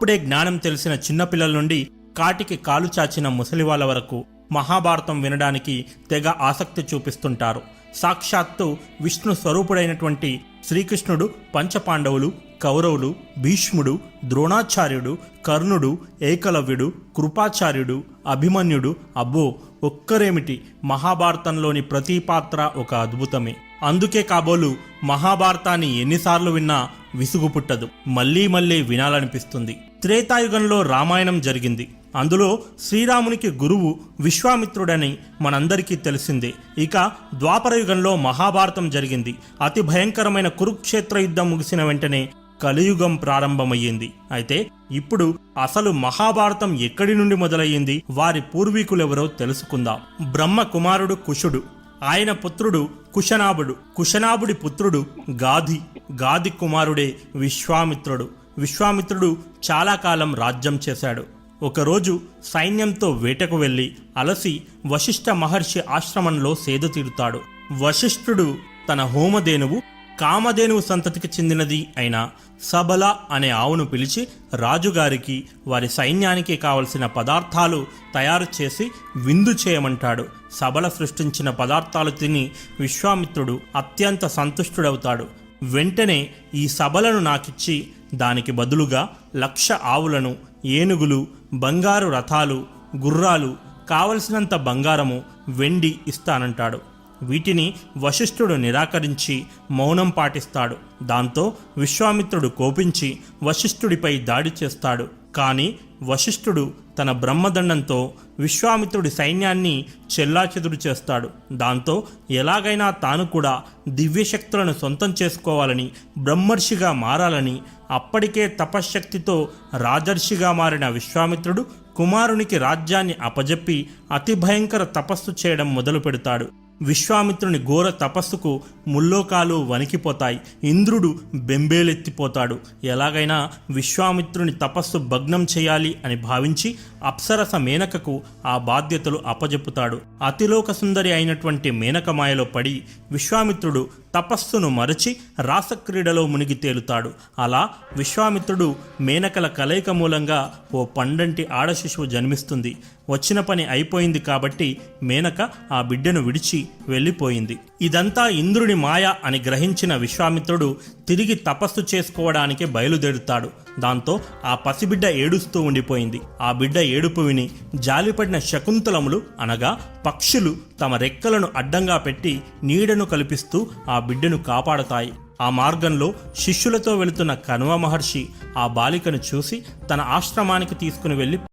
అప్పుడే జ్ఞానం తెలిసిన చిన్నపిల్లల నుండి కాటికి కాలు చాచిన ముసలివాళ్ళ వరకు మహాభారతం వినడానికి తెగ ఆసక్తి చూపిస్తుంటారు. సాక్షాత్తు విష్ణు స్వరూపుడైనటువంటి శ్రీకృష్ణుడు, పంచపాండవులు, కౌరవులు, భీష్ముడు, ద్రోణాచార్యుడు, కర్ణుడు, ఏకలవ్యుడు, కృపాచార్యుడు, అభిమన్యుడు, అబ్బో ఒక్కరేమిటి, మహాభారతంలోని ప్రతి పాత్ర ఒక అద్భుతమే. అందుకే కాబోలు మహాభారతాన్ని ఎన్నిసార్లు విన్నా విసుగు పుట్టదు, మళ్ళీ మళ్ళీ వినాలనిపిస్తుంది. త్రేతాయుగంలో రామాయణం జరిగింది. అందులో శ్రీరామునికి గురువు విశ్వామిత్రుడని మనందరికీ తెలిసిందే. ఇక ద్వాపరయుగంలో మహాభారతం జరిగింది. అతి భయంకరమైన కురుక్షేత్ర యుద్ధం ముగిసిన వెంటనే కలియుగం ప్రారంభమయ్యింది. అయితే ఇప్పుడు అసలు మహాభారతం ఎక్కడి నుండి మొదలయ్యింది, వారి పూర్వీకులెవరో తెలుసుకుందాం. బ్రహ్మ కుమారుడు కుశుడు, ఆయన పుత్రుడు కుశనాభుడు, కుశనాభుడి పుత్రుడు గాధి, గాధి కుమారుడే విశ్వామిత్రుడు. విశ్వామిత్రుడు చాలా కాలం రాజ్యం చేశాడు. ఒకరోజు సైన్యంతో వేటకు వెళ్ళి అలసి వశిష్ఠ మహర్షి ఆశ్రమంలో సేద తీరుతాడు. వశిష్ఠుడు తన హోమధేనువు కామధేనువు సంతతికి చెందినది అయిన సబల అనే ఆవును పిలిచి రాజుగారికి వారి సైన్యానికి కావలసిన పదార్థాలు తయారు చేసి విందు చేయమంటాడు. సబల సృష్టించిన పదార్థాలు తిని విశ్వామిత్రుడు అత్యంత సంతుష్టుడవుతాడు. వెంటనే ఈ సబలను నాకిచ్చి దానికి బదులుగా 1,00,000 ఆవులను, ఏనుగులు, బంగారు రథాలు, గుర్రాలు, కావలసినంత బంగారము, వెండి ఇస్తానంటాడు. వీటిని వశిష్ఠుడు నిరాకరించి మౌనం పాటిస్తాడు. దాంతో విశ్వామిత్రుడు కోపించి వశిష్ఠుడిపై దాడి చేస్తాడు. కానీ వశిష్ఠుడు తన బ్రహ్మదండంతో విశ్వామిత్రుడి సైన్యాన్ని చెల్లాచెదురు చేస్తాడు. దాంతో ఎలాగైనా తాను కూడా దివ్యశక్తులను సొంతం చేసుకోవాలని, బ్రహ్మర్షిగా మారాలని, అప్పటికే తపశ్శక్తితో రాజర్షిగా మారిన విశ్వామిత్రుడు కుమారునికి రాజ్యాన్ని అపజెప్పి అతి భయంకర తపస్సు చేయడం మొదలు పెడతాడు. విశ్వామిత్రుని ఘోర తపస్సుకు ముల్లోకాలు వణికిపోతాయి. ఇంద్రుడు బెంబేలెత్తిపోతాడు. ఎలాగైనా విశ్వామిత్రుని తపస్సు భగ్నం చేయాలి అని భావించి అప్సరస మేనకకు ఆ బాధ్యతలు అప్పజెప్పుతాడు. అతిలోక సుందరి అయినటువంటి మేనక మాయలో పడి విశ్వామిత్రుడు తపస్సును మరచి రాసక్రీడలో మునిగి తేలుతాడు. అలా విశ్వామిత్రుడు మేనకల కలయిక మూలంగా ఓ పండంటి ఆడ శిశువు జన్మిస్తుంది. వచ్చిన పని అయిపోయింది కాబట్టి మేనక ఆ బిడ్డను విడిచి వెళ్ళిపోయింది. ఇదంతా ఇంద్రుని మాయ అని గ్రహించిన విశ్వామిత్రుడు తిరిగి తపస్సు చేసుకోవడానికి బయలుదేరుతాడు. దాంతో ఆ పసిబిడ్డ ఏడుస్తూ ఉండిపోయింది. ఆ బిడ్డ ఏడుపు విని జాలిపడిన శకుంతలములు అనగా పక్షులు తమ రెక్కలను అడ్డంగా పెట్టి నీడను కల్పిస్తూ ఆ బిడ్డను కాపాడతాయి. ఆ మార్గంలో శిష్యులతో వెళుతున్న కణ్వ మహర్షి ఆ బాలికను చూసి తన ఆశ్రమానికి తీసుకుని వెళ్ళి